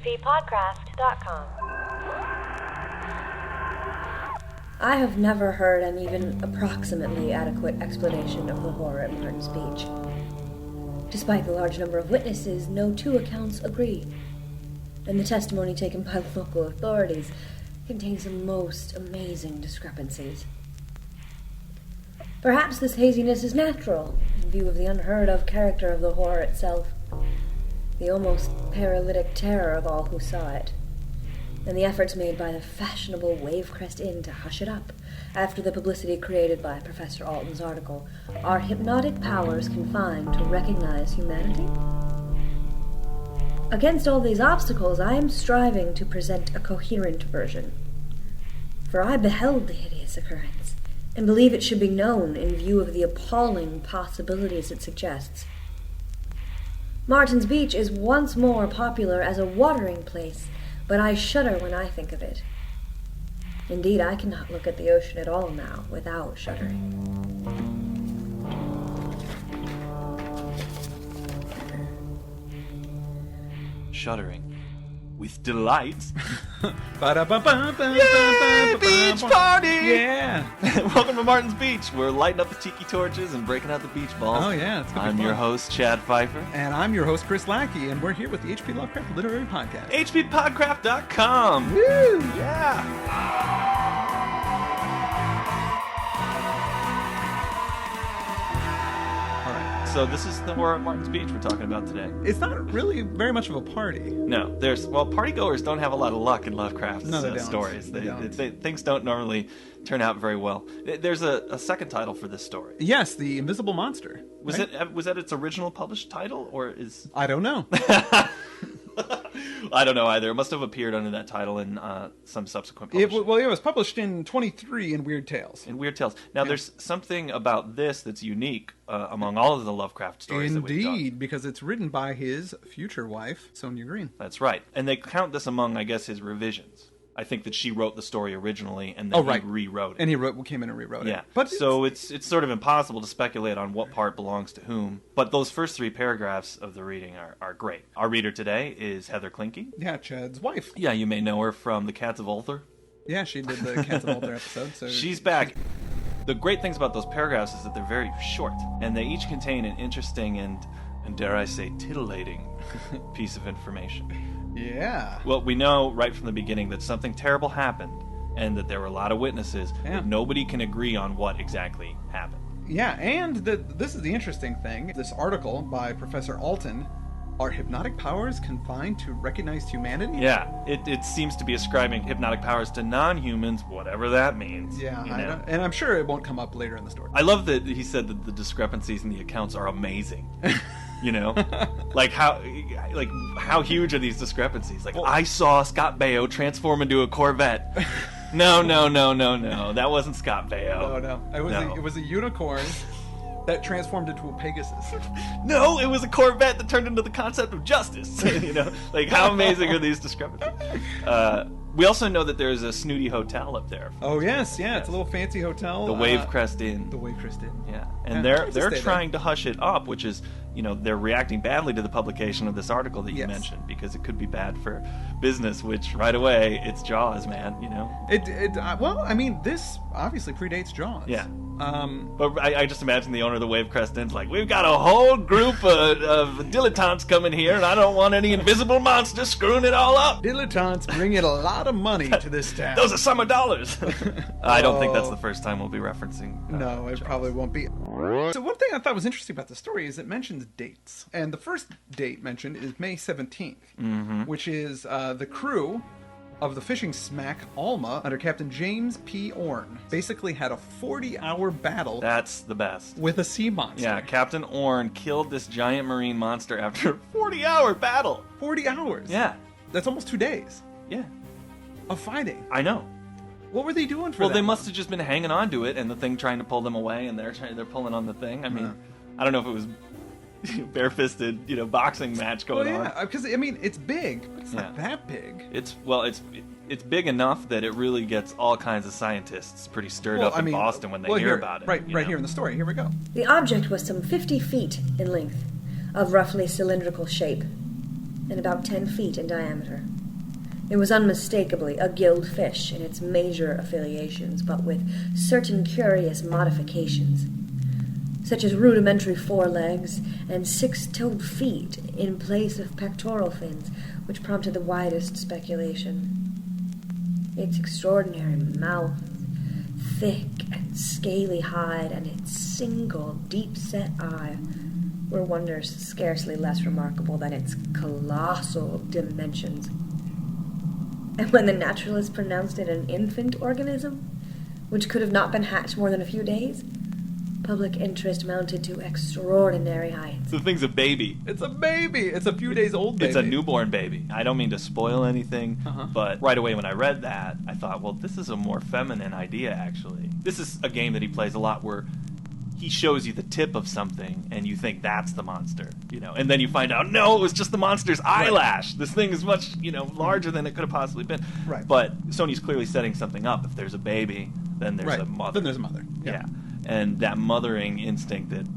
hppodcraft.com. I have never heard an even approximately adequate explanation of the horror at Martin's Beach. Despite the large number of witnesses, no two accounts agree, and the testimony taken by local authorities contains the most amazing discrepancies. Perhaps this haziness is natural, in view of the unheard-of character of the horror itself, the almost paralytic terror of all who saw it, and the efforts made by the fashionable Wavecrest Inn to hush it up after the publicity created by Professor Alton's article, "Are hypnotic powers confined to recognize humanity?" Against all these obstacles, I am striving to present a coherent version, for I beheld the hideous occurrence, and believe it should be known in view of the appalling possibilities it suggests. Martin's Beach is once more popular as a watering place, but I shudder when I think of it. Indeed, I cannot look at the ocean at all now without shuddering. Shuddering with delight. Yay, beach party! Yeah. Welcome to Martin's Beach. We're lighting up the tiki torches and breaking out the beach balls. Oh, yeah. It's gonna be I'm fun. your host, Chad Pfeiffer. And I'm your host, Chris Lackey, and we're here with the H.P. Lovecraft Literary Podcast. hppodcraft.com. Woo! Yeah. So this is the horror at Martin's Beach we're talking about today. It's not really very much of a party. No, partygoers don't have a lot of luck in Lovecraft's stories. They don't. Things don't normally turn out very well. There's a second title for this story. Yes, The Invisible Monster. Was that its original published title, or is... I don't know. I don't know either. It must have appeared under that title in some subsequent It publishing. was published in 23 in Weird Tales. Now, there's something about this that's unique among all of the Lovecraft stories that we've done. Indeed, because it's written by his future wife, Sonia Greene. That's right. And they count this among, I guess, his revisions. I think that she wrote the story originally, and then he rewrote it. And he came in and rewrote it. Yeah. But so it's sort of impossible to speculate on what part belongs to whom. But those first three paragraphs of the reading are great. Our reader today is Heather Klinke. Yeah, Chad's wife. Yeah, you may know her from The Cats of Ulthar. Yeah, she did the Cats of Ulthar episode. So She's back. The great things about those paragraphs is that they're very short, and they each contain an interesting and dare I say, titillating piece of information. Yeah. Well, we know right from the beginning that something terrible happened, and that there were a lot of witnesses, but nobody can agree on what exactly happened. Yeah, and this is the interesting thing. This article by Professor Alton, "Are hypnotic powers confined to recognized humanity?" Yeah, it seems to be ascribing hypnotic powers to non-humans, whatever that means. Yeah, you know? and I'm sure it won't come up later in the story. I love that he said that the discrepancies in the accounts are amazing. You know, how huge are these discrepancies? Like, I saw Scott Baio transform into a Corvette. No, that wasn't Scott Baio. No. It was a unicorn that transformed into a Pegasus. No, it was a Corvette that turned into the concept of justice. You know, how amazing are these discrepancies? We also know that there's a snooty hotel up there. Oh yes, it's a little fancy hotel. The Wavecrest Inn. The Wavecrest Inn. Yeah, and they're trying to hush it up, which is, they're reacting badly to the publication of this article that you mentioned, because it could be bad for business. Which right away, it's Jaws, man. This obviously predates Jaws. Yeah. But I just imagine the owner of the Wavecrest Inn's like, we've got a whole group of dilettantes coming here, and I don't want any invisible monsters screwing it all up. Dilettantes bring in a lot of money to this town. Those are summer dollars. I don't think that's the first time we'll be referencing. No, it probably won't be. So one thing I thought was interesting about the story is it mentions dates, and the first date mentioned is May 17th, which is the crew of the fishing smack Alma under Captain James P. Orne basically had a 40-hour battle. That's the best. With a sea monster. Yeah, Captain Orne killed this giant marine monster after a 40-hour battle. 40 hours? Yeah. That's almost 2 days. Yeah. Of fighting. I know. What were they doing for that? Well, they must have just been hanging on to it, and the thing trying to pull them away, and they're pulling on the thing. I mean, I don't know if it was bare-fisted, boxing match going on. Yeah, because it's big, but it's not that big. It's big enough that it really gets all kinds of scientists pretty stirred up in Boston when they hear about it. Right here in the story. Here we go. The object was some 50 feet in length, of roughly cylindrical shape. and about 10 feet in diameter. It was unmistakably a gilled fish in its major affiliations, but with certain curious modifications, such as rudimentary forelegs and 6-toed feet in place of pectoral fins, which prompted the widest speculation. Its extraordinary mouth, thick and scaly hide, and its single deep-set eye were wonders scarcely less remarkable than its colossal dimensions. And when the naturalist pronounced it an infant organism, which could have not been hatched more than a few days, public interest mounted to extraordinary heights. The thing's a baby. It's a baby. It's a few days old baby. It's a newborn baby. I don't mean to spoil anything, but right away when I read that, I thought, well, this is a more feminine idea, actually. This is a game that he plays a lot where he shows you the tip of something, and you think that's the monster, and then you find out, no, it was just the monster's eyelash. Right. This thing is much, larger than it could have possibly been. Right. But Sony's clearly setting something up. If there's a baby, then there's a mother. Then there's a mother. Yeah. And that mothering instinct that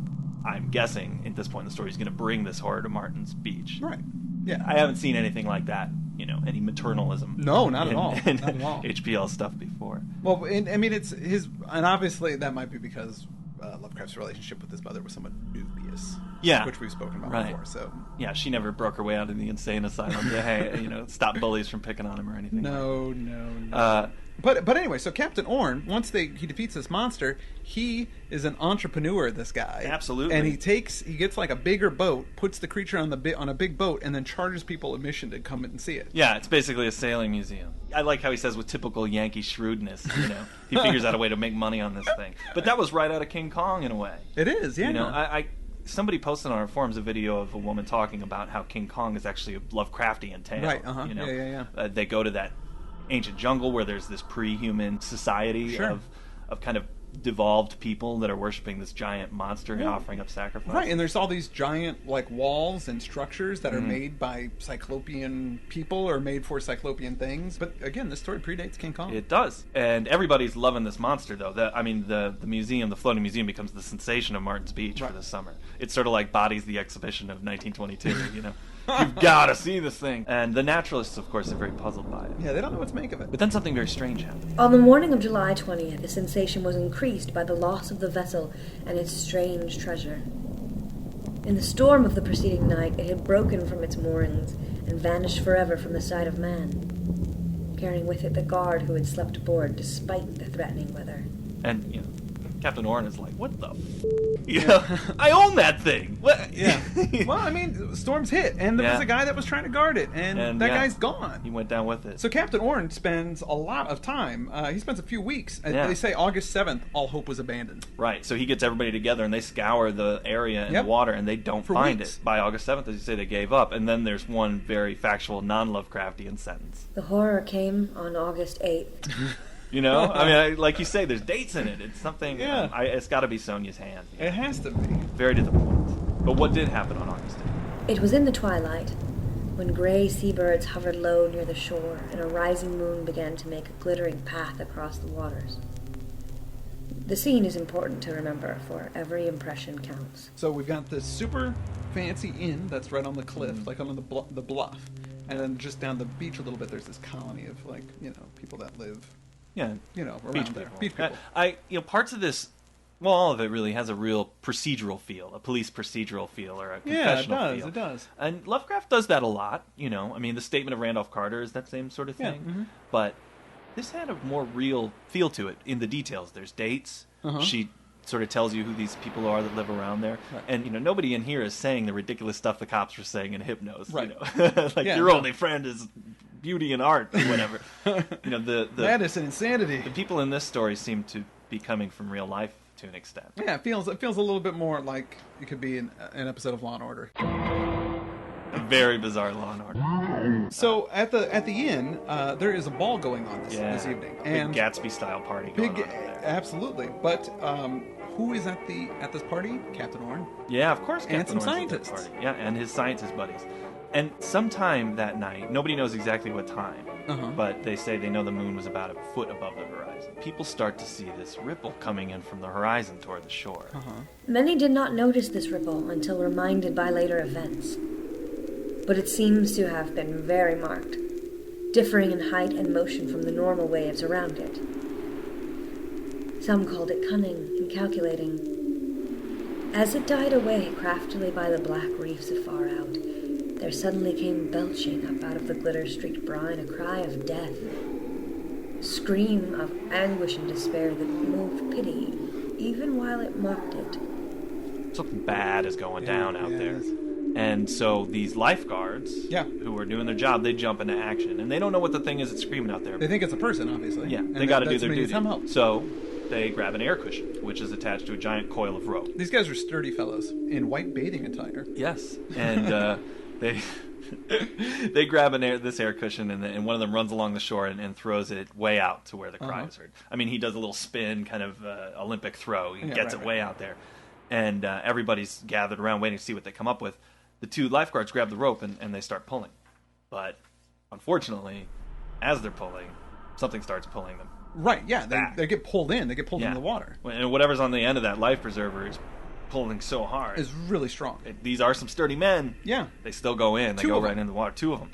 I'm guessing at this point in the story is going to bring this horror to Martin's Beach. Right. Yeah. I haven't seen anything like that, any maternalism. No, not at all. In not at all. HPL stuff before. Well, it's his, and obviously that might be because Lovecraft's relationship with his mother was somewhat dubious. Yeah. Which we've spoken about before. So. Yeah, she never broke her way out of the insane asylum to, hey, stop bullies from picking on him or anything. No. But anyway, so Captain Orn, once he defeats this monster, he is an entrepreneur, this guy. Absolutely. And he gets like a bigger boat, puts the creature on a big boat, and then charges people admission to come and see it. Yeah, it's basically a sailing museum. I like how he says with typical Yankee shrewdness, he figures out a way to make money on this thing. But that was right out of King Kong in a way. It is, yeah. Somebody posted on our forums a video of a woman talking about how King Kong is actually a Lovecraftian tale. Right, Yeah. They go to that ancient jungle where there's this pre-human society of kind of devolved people that are worshiping this giant monster and offering up sacrifice. Right, and there's all these giant like walls and structures that are made by Cyclopean people or made for Cyclopean things. But again, this story predates King Kong. It does. And everybody's loving this monster, though. The museum, the floating museum, becomes the sensation of Martin's Beach for this summer. It's sort of like Bodies the Exhibition of 1922, You've got to see this thing. And the naturalists, of course, are very puzzled by it. Yeah, they don't know what to make of it. But then something very strange happened. On the morning of July 20th, the sensation was increased by the loss of the vessel and its strange treasure. In the storm of the preceding night, it had broken from its moorings and vanished forever from the sight of man, carrying with it the guard who had slept aboard despite the threatening weather. And, Captain Orn is like, what the f***? I own that thing! What? Yeah. Well, storms hit, and there was a guy that was trying to guard it, and that guy's gone. He went down with it. So Captain Orn spends a lot of time. He spends a few weeks. They say August 7th, all hope was abandoned. Right, so he gets everybody together, and they scour the area and water, and they don't find it. By August 7th, as you say, they gave up. And then there's one very factual, non-Lovecraftian sentence. The horror came on August 8th. Like you say, there's dates in it. It's something. Yeah. It's got to be Sonia's hand. It has to be. Very to the point. But what did happen on August 8th? It was in the twilight, when gray seabirds hovered low near the shore, and a rising moon began to make a glittering path across the waters. The scene is important to remember, for every impression counts. So we've got this super fancy inn that's right on the cliff, like on the bluff. And then just down the beach a little bit, there's this colony of, people that live... Yeah, around there. Beach people. Parts of this, all of it really has a real procedural feel, a police procedural feel, or a confessional feel. It does. And Lovecraft does that a lot, the statement of Randolph Carter is that same sort of thing. Yeah. Mm-hmm. But this had a more real feel to it in the details. There's dates. She sort of tells you who these people are that live around there. Right. And, nobody in here is saying the ridiculous stuff the cops were saying in Hypnos. Right. Your only friend is beauty and art or whatever. The madness and insanity. The people in this story seem to be coming from real life to an extent. Yeah, it feels a little bit more like it could be an episode of Law and Order. A very bizarre Law and Order. So at the inn, there is a ball going on this evening, and big Gatsby style party going on there. Absolutely. But who is at this party? Captain Orn. Yeah, of course. Captain and some Orn's scientists. At the party. Yeah, and his scientist buddies. And sometime that night, nobody knows exactly what time, but they say they know the moon was about a foot above the horizon. People start to see this ripple coming in from the horizon toward the shore. Many did not notice this ripple until reminded by later events. but it seems to have been very marked, differing in height and motion from the normal waves around it. Some called it cunning and calculating. As it died away craftily by the black reefs afar out, there suddenly came belching up out of the glitter-streaked brine a cry of death, a scream of anguish and despair that moved pity, even while it mocked it. Something bad is going down out there. it is. And so these lifeguards, Yeah. who are doing their job, they jump into action. And they don't know what the thing is that's screaming out there. They think it's a person, obviously. Yeah, And they got to do that's their needing duty. some help. So they grab an air cushion, which is attached to a giant coil of rope. These guys are sturdy fellows in white bathing attire. Yes, and they they grab this air cushion, and one of them runs along the shore and throws it way out to where the cry is heard. I mean, he does a little spin, kind of Olympic throw. He gets it way out there, and everybody's gathered around waiting to see what they come up with. The two lifeguards grab the rope and they start pulling, but unfortunately, as they're pulling, something starts pulling them. Right, yeah. Back. They get pulled in. They get pulled into the water. And whatever's on the end of that life preserver is pulling so hard. It's really strong. These are some sturdy men. Yeah. They still go in. They Two go of right them. in the water. Two of them.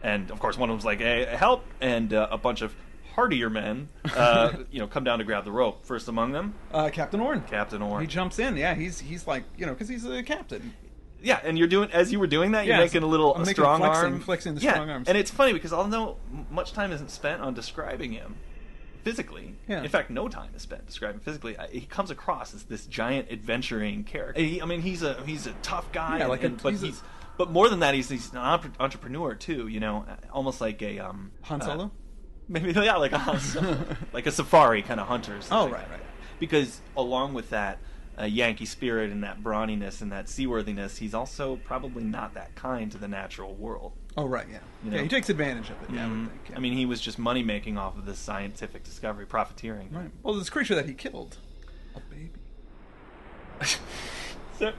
And, of course, one of them's like, hey, help! And a bunch of hardier men come down to grab the rope. First among them, Captain Orn. Captain Orn. He jumps in. Yeah, he's like, because he's a captain. Yeah, and as you were doing that, you're Yeah, making a making strong flexing the yeah, strong arms. and it's funny because although much time isn't spent on describing him physically, Yeah. in fact, no time is spent describing physically, he comes across as this giant adventuring character. He's a tough guy, Yeah, but more than that, he's an entrepreneur too. Almost like a Han Solo? maybe like a Han Solo, like a safari kind of hunter. Or something right, like right. that. Because along with that Yankee spirit and that brawniness and that seaworthiness, he's also probably not that kind to the natural world. Oh, right, yeah. You know? Yeah, he takes advantage of it, yeah, I would think. Yeah. I mean, he was just money making off of this scientific discovery, profiteering. Right. Well, this creature that he killed, a baby. So,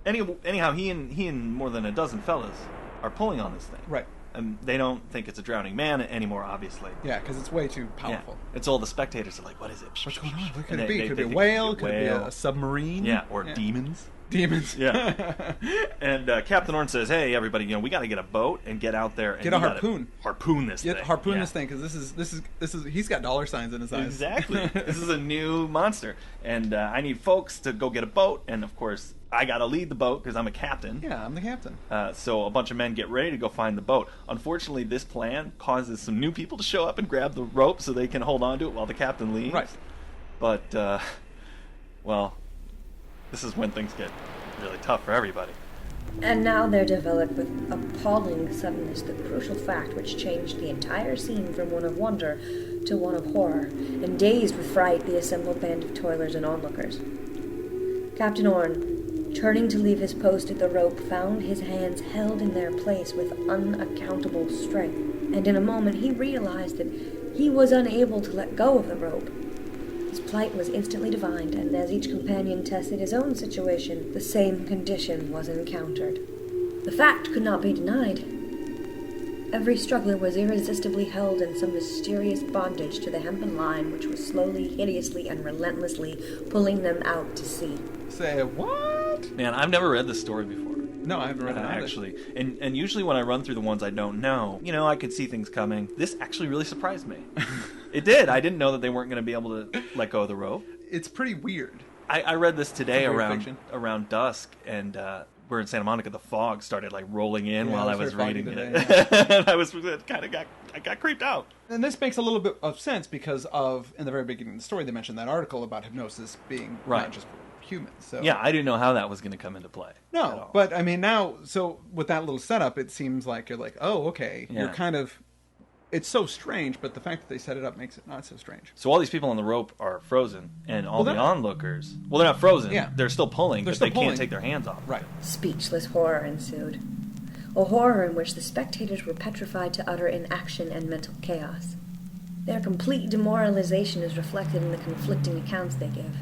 anyhow, he and more than a dozen fellas are pulling on this thing. Right. And they don't think it's a drowning man anymore, obviously. Yeah, because it's way too Yeah. powerful. It's all the spectators are like, what is it? What's going on? What could And it be? they Could it be a think whale? it's Could it be a submarine? Yeah, or demons. Demons. Yeah. And Captain Orn says, hey, everybody, we got to get a boat and get out there and Get a we gotta harpoon. Harpoon this thing. Harpoon Yeah. this thing, because this is he's got dollar signs in his eyes. Exactly. This is a new monster. And I need folks to go get a boat. And, of course, I got to lead the boat because I'm a captain. Yeah, I'm the captain. So a bunch of men get ready to go find the boat. Unfortunately, this plan causes some new people to show up and grab the rope so they can hold on to it while the captain leaves. Right. But, this is when things get really tough for everybody. And now there developed with appalling suddenness the crucial fact which changed the entire scene from one of wonder to one of horror, and dazed with fright the assembled band of toilers and onlookers. Captain Orn, turning to leave his post at the rope, found his hands held in their place with unaccountable strength, and in a moment he realized that he was unable to let go of the rope. His plight was instantly divined, and as each companion tested his own situation, the same condition was encountered. The fact could not be denied. Every struggler was irresistibly held in some mysterious bondage to the hempen line which was slowly, hideously, and relentlessly pulling them out to sea. Say what? Man, I've never read this story before. No, I haven't read it either. Actually. And usually when I run through the ones I don't know, I could see things coming. This actually really surprised me. It did. I didn't know that they weren't going to be able to let go of the rope. It's pretty weird. I read this today It's weird around dusk, and we're in Santa Monica. The fog started rolling in Yeah, while it I was was very reading foggy it, today, and I got creeped out. And this makes a little bit of sense because of, in the very beginning of the story, they mentioned that article about hypnosis being Right. not just for humans. So Yeah, I didn't know how that was going to come into play. at No, all. but I mean now, so with that little setup, it seems like you're like, oh, okay. Yeah. You're kind of, it's so strange, but the fact that they set it up makes it not so strange. So all these people on the rope are frozen, and all Well, the they're- onlookers, they're not frozen. Yeah. They're still pulling, They're but still they pulling. can't take their hands off. Right. Speechless horror ensued. A horror in which the spectators were petrified to utter inaction and mental chaos. Their complete demoralization is reflected in the conflicting accounts they give,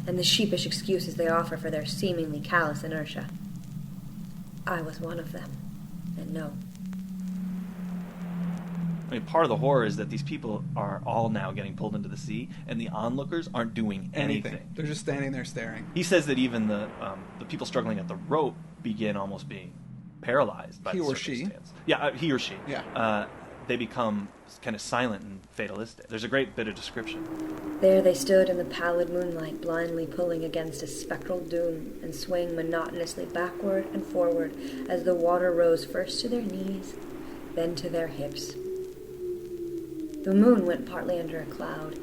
and the sheepish excuses they offer for their seemingly callous inertia. I was one of them, and no. I mean, part of the horror is that these people are all now getting pulled into the sea, and the onlookers aren't doing anything. They're just standing there staring. He says that even the people struggling at the rope begin almost being paralyzed by He the or she. circumstance. Yeah, he or she. Yeah. They become kind of silent and fatalistic. There's a great bit of description. There they stood in the pallid moonlight, blindly pulling against a spectral doom and swaying monotonously backward and forward as the water rose first to their knees, then to their hips. The moon went partly under a cloud,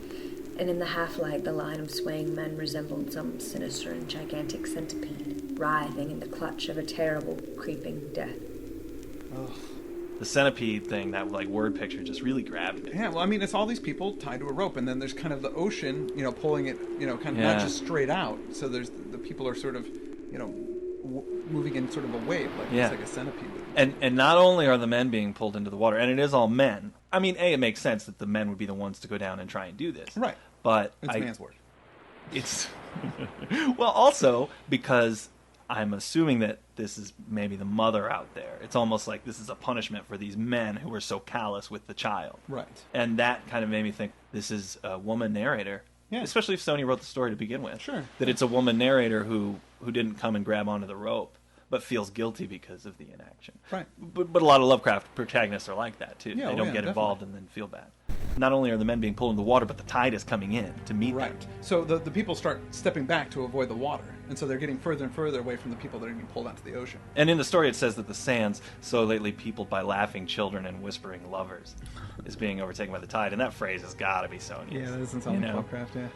and in the half-light the line of swaying men resembled some sinister and gigantic centipede, writhing in the clutch of a terrible, creeping death. Ugh. The centipede thing, that like word picture, just really grabbed me. Yeah, well, I mean, it's all these people tied to a rope, and then there's kind of the ocean, pulling it, kind of not just straight out. So there's the people are sort of, moving in sort of a wave, like it's like a centipede. And not only are the men being pulled into the water, and it is all men. I mean, it makes sense that the men would be the ones to go down and try and do this. Right. But It's man's work. It's well, also because I'm assuming that this is maybe the mother out there. It's almost like this is a punishment for these men who were so callous with the child. Right. And that kind of made me think this is a woman narrator. Yeah. Especially if Sonia wrote the story to begin with. Sure. That it's a woman narrator who didn't come and grab onto the rope, but feels guilty because of the inaction. Right. But a lot of Lovecraft protagonists are like that, too. Yeah, they don't get involved and then feel bad. Not only are the men being pulled into the water, but the tide is coming in to meet them. Right. So the people start stepping back to avoid the water, and so they're getting further and further away from the people that are being pulled onto the ocean. And in the story it says that the sands, so lately peopled by laughing children and whispering lovers, is being overtaken by the tide. And that phrase has got to be Sonia's. Yeah, that doesn't sound like Lovecraft, yeah.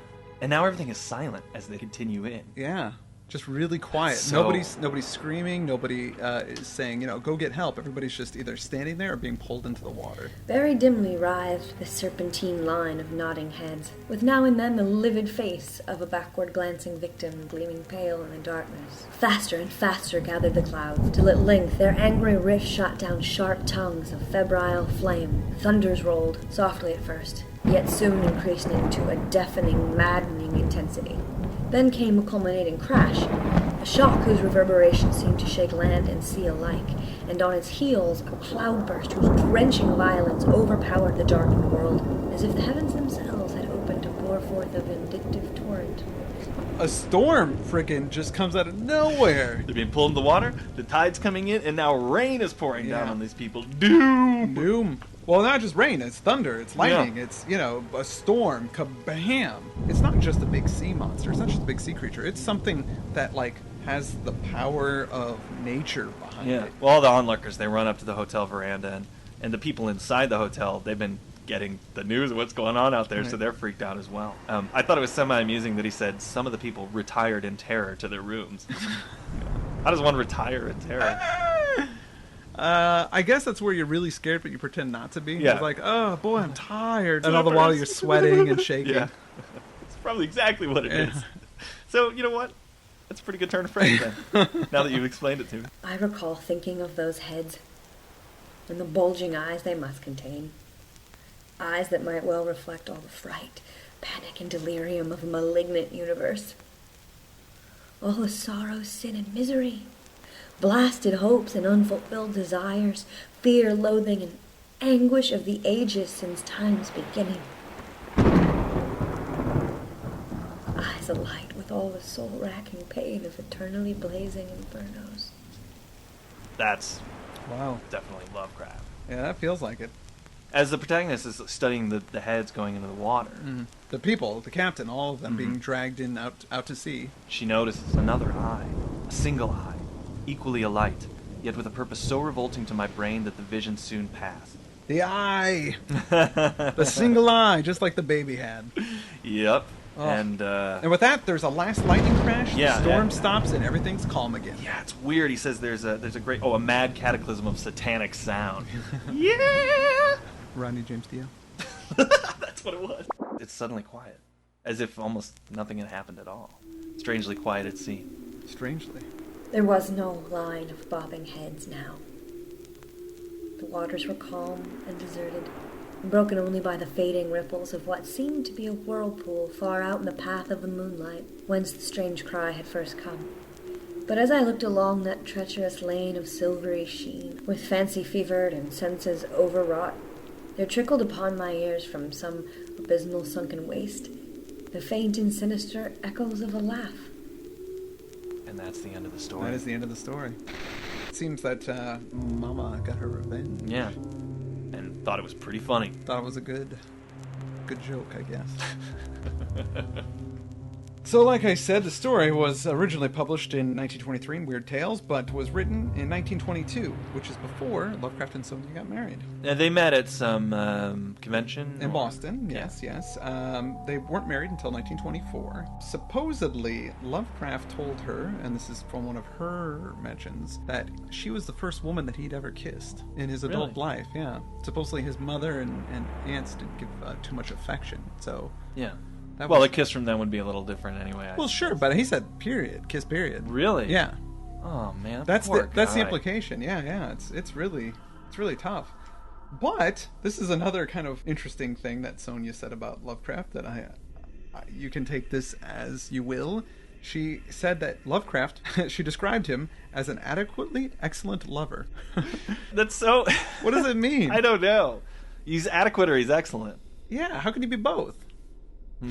And now everything is silent as they continue in. Yeah. Just really quiet. So- Nobody's screaming. Nobody is saying, go get help. Everybody's just either standing there or being pulled into the water. Very dimly writhed the serpentine line of nodding heads, with now and then the livid face of a backward-glancing victim gleaming pale in the darkness. Faster and faster gathered the clouds, till at length their angry rift shot down sharp tongues of febrile flame. Thunders rolled, softly at first, yet soon increasing to a deafening, maddening intensity. Then came a culminating crash, a shock whose reverberation seemed to shake land and sea alike, and on its heels a cloudburst whose drenching violence overpowered the darkened world, as if the heavens themselves had opened to pour forth a vindictive torrent. A storm frickin' just comes out of nowhere. They're being pulled in the water, the tide's coming in, and now rain is pouring down Yeah. on these people. Doom! Doom. Well, not just rain, it's thunder, it's lightning, Yeah. it's, a storm, kabam. It's not just a big sea monster, it's not just a big sea creature, it's something that, has the power of nature behind Yeah. it. Well, all the onlookers, they run up to the hotel veranda, and the people inside the hotel, they've been getting the news of what's going on out there, so Right. they're freaked out as well. I thought it was semi-amusing that he said some of the people retired in terror to their rooms. How does one retire in terror? I guess that's where you're really scared, but you pretend not to be. Yeah. It's like, oh boy, I'm tired. And all the while you're sweating and shaking. Yeah. It's probably exactly what it is. So, you know what? That's a pretty good turn of phrase then, now that you've explained it to me. I recall thinking of those heads, and the bulging eyes they must contain. Eyes that might well reflect all the fright, panic, and delirium of a malignant universe. All the sorrow, sin, and misery. Blasted hopes and unfulfilled desires, fear, loathing, and anguish of the ages since time's beginning. Eyes alight with all the soul-racking pain of eternally blazing infernos. That's Wow. definitely Lovecraft. Yeah, that feels like it. As the protagonist is studying the heads going into the water, The people, the captain, all of them being dragged in out to sea. she notices another eye, a single eye, equally alight, yet with a purpose so revolting to my brain that the vision soon passed. The eye! The single eye, just like the baby had. Yep. Oh. And with that, there's a last lightning crash, Yeah, the storm yeah. stops, and everything's calm again. yeah, it's weird. He says there's a great a mad cataclysm of satanic sound. Yeah. Rodney James Dio. That's what it was. It's suddenly quiet, as if almost nothing had happened at all. Strangely quiet at sea. Strangely. There was no line of bobbing heads now. The waters were calm and deserted, broken only by the fading ripples of what seemed to be a whirlpool far out in the path of the moonlight, whence the strange cry had first come. But as I looked along that treacherous lane of silvery sheen, with fancy fevered and senses overwrought, there trickled upon my ears from some abysmal sunken waste the faint and sinister echoes of a laugh. And that's the end of the story. That is the end of the story. seems that Mama got her revenge. Yeah. And thought it was pretty funny. Thought it was a good joke, I guess. So, like I said, the story was originally published in 1923 in Weird Tales, but was written in 1922, which is before Lovecraft and Sonia got married. They met at some convention? In Boston, yes. They weren't married until 1924. Supposedly, Lovecraft told her, and this is from one of her mentions, that she was the first woman that he'd ever kissed in his adult life, yeah. Supposedly his mother and aunts didn't give too much affection, so... Yeah. Well, a kiss from them would be a little different anyway. Well, sure, but he said period, kiss period. Really? Yeah. Oh man, that's the implication. Yeah. It's really tough. But this is another kind of interesting thing that Sonia said about Lovecraft that you can take this as you will. She said that Lovecraft, she described him as an adequately excellent lover. That's so. What does it mean? I don't know. He's adequate or he's excellent. Yeah. How can he be both?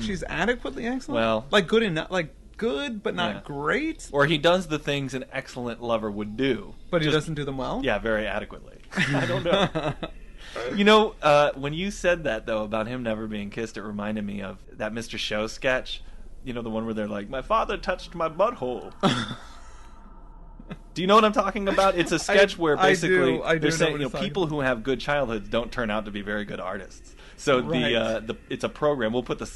She's adequately excellent? Well... Like good enough, like good but not great? Or he does the things an excellent lover would do. But he doesn't do them well? Yeah, very adequately. I don't know. When you said that, though, about him never being kissed, it reminded me of that Mr. Show sketch. You know, the one where they're like, my father touched my butthole. Do you know what I'm talking about? It's a sketch where basically they're saying people who have good childhoods don't turn out to be very good artists. So it's a program. We'll put the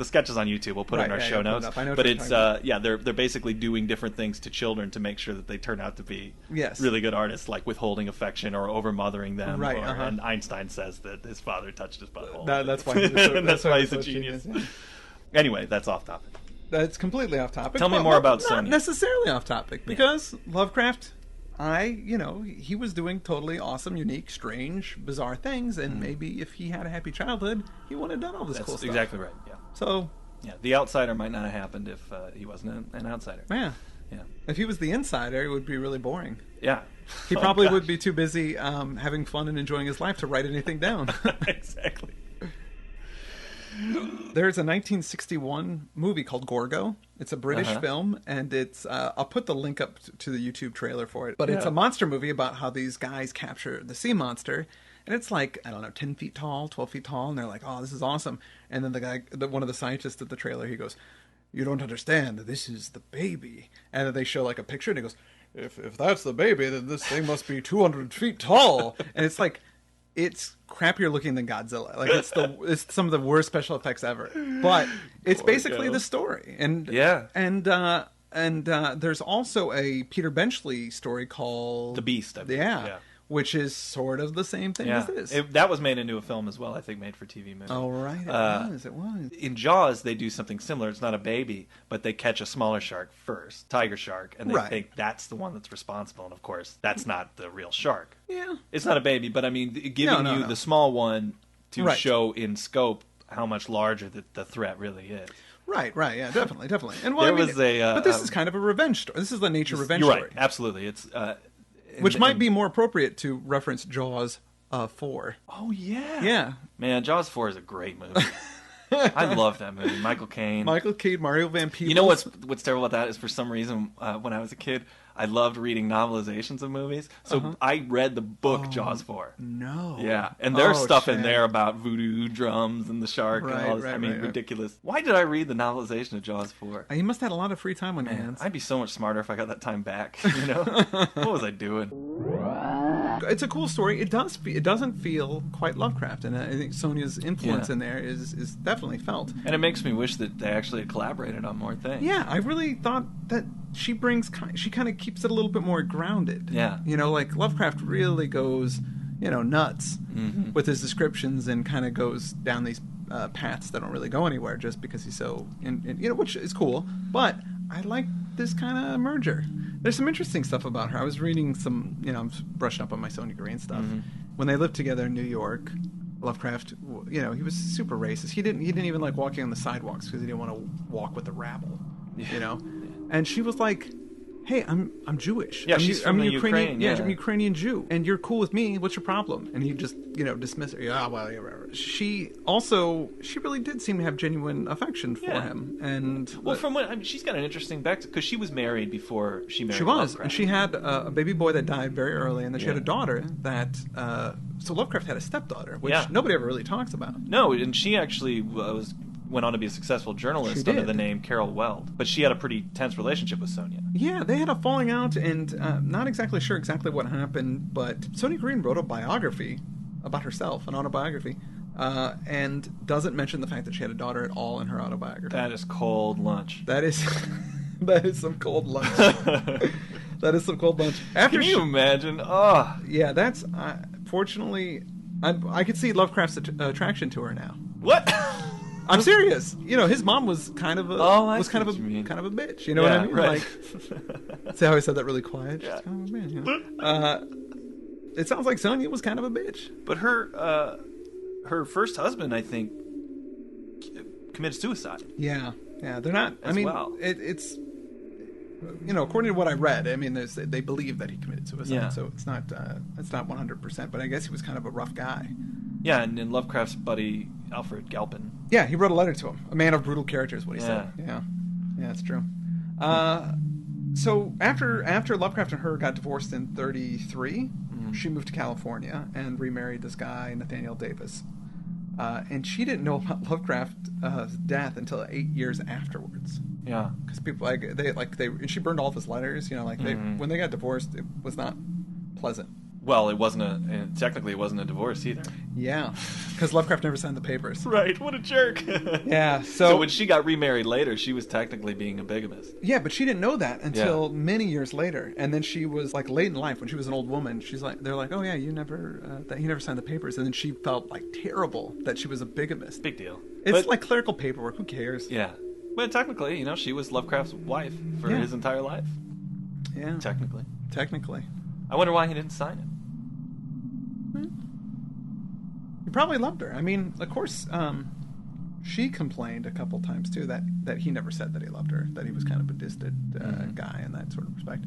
sketches on YouTube. We'll put it in our show notes. But it's they're basically doing different things to children to make sure that they turn out to be really good artists, like withholding affection or over-mothering them. Right. And Einstein says that his father touched his butthole. That's why. That's why he's a genius. Anyway, that's off topic. That's completely off topic. Tell me more about Sonia. Not necessarily off topic, because Lovecraft, he was doing totally awesome, unique, strange, bizarre things, and maybe if he had a happy childhood, he wouldn't have done all this cool stuff. That's exactly right, yeah. So... Yeah, the outsider might not have happened if he wasn't an outsider. Yeah. If he was the insider, it would be really boring. Yeah. He probably would be too busy having fun and enjoying his life to write anything down. Exactly. There's a 1961 movie called Gorgo. It's a British film, and it's I'll put the link up to the YouTube trailer for it. But it's a monster movie about how these guys capture the sea monster, and it's like, I don't know, 10 feet tall, 12 feet tall, and they're like, oh, this is awesome. And then the guy, one of the scientists at the trailer, he goes, you don't understand, this is the baby. And then they show like a picture, and he goes, if that's the baby, then this thing must be 200 feet tall. And it's like, it's crappier looking than Godzilla. Like it's some of the worst special effects ever. But it's basically the story. And there's also a Peter Benchley story called The Beast, I believe. Yeah. Which is sort of the same thing as this. That was made into a film as well, I think, made for TV movie. Oh, right. It was. In Jaws, they do something similar. It's not a baby, but they catch a smaller shark first, tiger shark, and they think that's the one that's responsible. And, of course, that's not the real shark. Yeah. It's not a baby, but, I mean, giving you the small one to show in scope how much larger the threat really is. Right, yeah, definitely. And but this is kind of a revenge story. This is the nature revenge story. You're right, absolutely. It's... Which might be more appropriate to reference Jaws 4. Oh, yeah. Yeah. Man, Jaws 4 is a great movie. I love that movie. Michael Caine, Mario Van Peebles. You know what's terrible about that is, for some reason, when I was a kid, I loved reading novelizations of movies. So I read the book Jaws 4. No. Yeah. And there's stuff in there about voodoo drums and the shark and all this. Ridiculous. Why did I read the novelization of Jaws 4? You must have had a lot of free time on your hands. I'd be so much smarter if I got that time back. You know? What was I doing? It's a cool story. It doesn't feel quite Lovecraft, and I think Sonia's influence in there is definitely felt. And it makes me wish that they actually had collaborated on more things. Yeah, I really thought that she kind of keeps it a little bit more grounded. Yeah. You know, like Lovecraft really goes, nuts with his descriptions and kind of goes down these paths that don't really go anywhere just because he's so, which is cool. But I like this kind of merger. There's some interesting stuff about her. I was reading some, I'm brushing up on my Sonia Greene stuff. When they lived together in New York, Lovecraft, he was super racist. He didn't even like walking on the sidewalks because he didn't want to walk with the rabble, And she was like, hey, I'm Jewish. Yeah, she's from the Ukrainian. Ukraine, yeah. I'm a Ukrainian Jew, and you're cool with me. What's your problem? And he just, dismissed her. Yeah, well, yeah, whatever. She really did seem to have genuine affection for Yeah. him. And from what she's got an interesting back because she was married before she married. she was, Lovecraft. and she had a baby boy that died very early, and then she had a Yeah. daughter that. So Lovecraft had a stepdaughter, which Yeah. nobody ever really talks about. No, and she actually went on to be a successful journalist She under did. the name Carol Weld. But she had a pretty tense relationship with Sonia. Yeah, they had a falling out, and not exactly sure exactly what happened, but Sonia Greene wrote a biography about herself, an autobiography, and doesn't mention the fact that she had a daughter at all in her autobiography. That is cold lunch. That is that is some cold lunch. That is some cold lunch. Can you imagine? Oh, Yeah, that's fortunately, I could see Lovecraft's attraction to her now. what? I'm serious. His mom was kind of a I see what you mean. kind of a bitch. You know what I mean? Right. Like, see how I said that really quiet? Yeah. She's kind of a man, it sounds like Sonia was kind of a bitch. But her first husband, I think, committed suicide. Yeah, they're not. I As mean, well. it's according to what I read, I mean, they believe that he committed suicide, Yeah. so it's not 100%. But I guess he was kind of a rough guy. Yeah, and Lovecraft's buddy Alfred Galpin. Yeah, he wrote a letter to him. A man of brutal character is what he said. Yeah. Yeah, it's true. So after Lovecraft and her got divorced in 1933, she moved to California and remarried this guy Nathaniel Davis. And she didn't know about Lovecraft's death until 8 years afterwards. Yeah. Because people and she burned all of his letters. When they got divorced, it was not pleasant. Well, it wasn't technically it wasn't a divorce either. Yeah, because Lovecraft never signed the papers. Right. What a jerk. Yeah. So when she got remarried later, she was technically being a bigamist. Yeah, but she didn't know that until many years later, and then she was like late in life when she was an old woman. They're like, oh yeah, you never that he never signed the papers, and then she felt like terrible that she was a bigamist. Big deal. It's like clerical paperwork. Who cares? Yeah. But technically, she was Lovecraft's wife for his entire life. Yeah. Technically. I wonder why he didn't sign it. He probably loved her. I mean, of course, she complained a couple times too that he never said that he loved her, that he was kind of a distant guy in that sort of respect.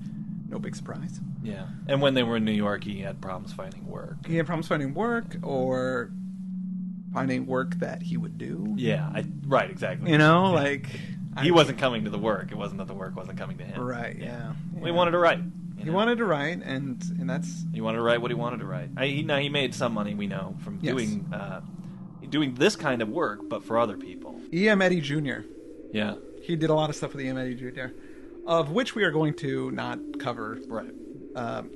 No big surprise. Yeah. And when they were in New York, he had problems finding work. He had problems finding work or finding work that he would do. Yeah, right, exactly. He He wasn't coming to the work. It wasn't that the work wasn't coming to him. Right, yeah. We wanted to write. He wanted to write, and that's... He wanted to write what he wanted to write. He made some money, we know, from doing this kind of work, but for other people. E.M. Eddy Jr. Yeah. He did a lot of stuff with E.M. Eddy Jr., of which we are going to not cover. Right.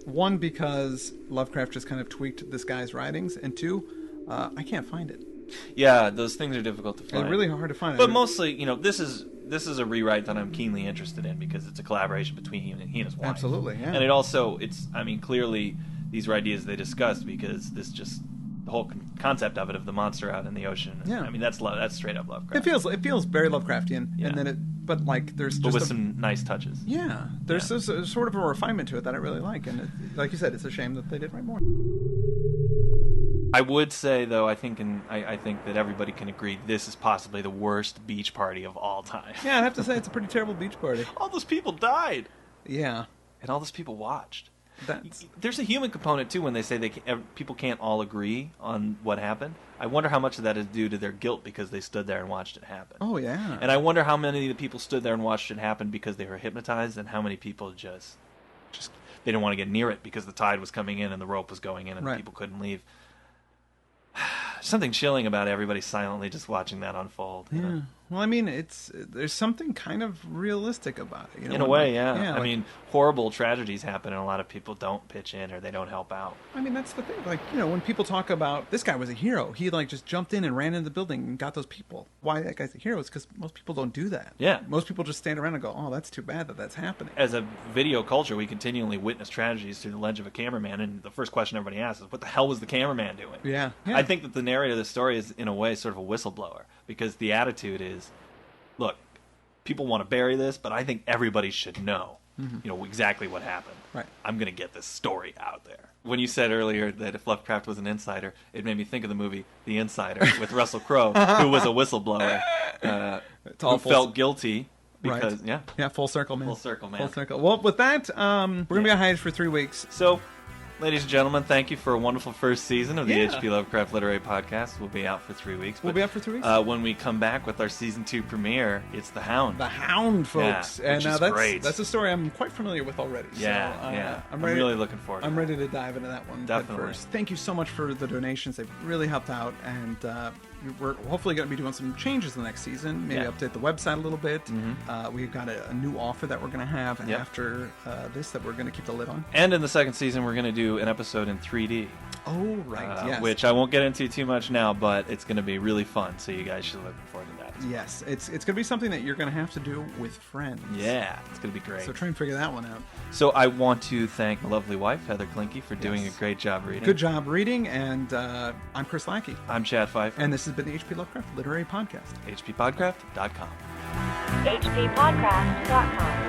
One, because Lovecraft just kind of tweaked this guy's writings, and two, I can't find it. Yeah, those things are difficult to find. They're really hard to find. But mostly, this is a rewrite that I'm keenly interested in because it's a collaboration between he and his wife. Absolutely, yeah. And it also, clearly these are ideas they discussed because the whole concept of the monster out in the ocean. Yeah. I mean, that's straight up Lovecraft. It feels very Lovecraftian, Yeah. and then there's but just with some nice touches. Yeah, there's a sort of a refinement to it that I really like, and like you said, it's a shame that they didn't write more. I would say, though, I think that everybody can agree this is possibly the worst beach party of all time. Yeah, I have to say it's a pretty terrible beach party. All those people died. Yeah, And all those people watched. that's There's a human component, too, when they say people can't all agree on what happened. I wonder how much of that is due to their guilt because they stood there and watched it happen. oh yeah. And I wonder how many of the people stood there and watched it happen because they were hypnotized and how many people just they didn't want to get near it because the tide was coming in and the rope was going in and Right. people couldn't leave. Something chilling about everybody silently just watching that unfold. you know? Yeah. Well, I mean, there's something kind of realistic about it. In a way, yeah. I I mean, horrible tragedies happen and a lot of people don't pitch in or they don't help out. I mean, that's the thing. Like, when people talk about this guy was a hero, he just jumped in and ran into the building and got those people. Why that guy's a hero is because most people don't do that. Yeah. Most people just stand around and go, "Oh, that's too bad that that's happening." As a video culture, we continually witness tragedies through the lens of a cameraman, and the first question everybody asks is, what the hell was the cameraman doing? Yeah. I think that the narrator of the story is, in a way, sort of a whistleblower, because the attitude is, look, people want to bury this, but I think everybody should know, exactly what happened. Right. I'm going to get this story out there. When you said earlier that if Lovecraft was an insider, it made me think of the movie The Insider with Russell Crowe, who was a whistleblower, who awful. felt guilty because Yeah, full circle, man. Full circle, man. Full circle. Well, with that, we're going to be on hiatus for 3 weeks. So, ladies and gentlemen, thank you for a wonderful first season of the Yeah. HP Lovecraft Literary Podcast. We'll be out for 3 weeks. We'll be out for 3 weeks? When we come back with our Season 2 premiere, it's The Hound. The Hound, folks. Yeah, which is that's great. That's a story I'm quite familiar with already. Yeah. I'm really looking forward to I'm it. ready to dive into that one. Definitely. First. Thank you so much for the donations. They've really helped out. And we're hopefully going to be doing some changes the next season. Maybe update the website a little bit. We've got a new offer that we're going to have after this that we're going to keep the lid on. And in the second season, we're going to do an episode in 3D. Oh, right. Yes. Which I won't get into too much now, but it's going to be really fun. So you guys should look forward to that. Yes. It's going to be something that you're going to have to do with friends. Yeah, it's going to be great. So try and figure that one out. So I want to thank my lovely wife, Heather Klinke, for doing a great job reading. Good job reading. And I'm Chris Lackey. I'm Chad Pfeiffer. And this has been the HP Lovecraft Literary Podcast. HPPodcraft.com. HPPodcraft.com.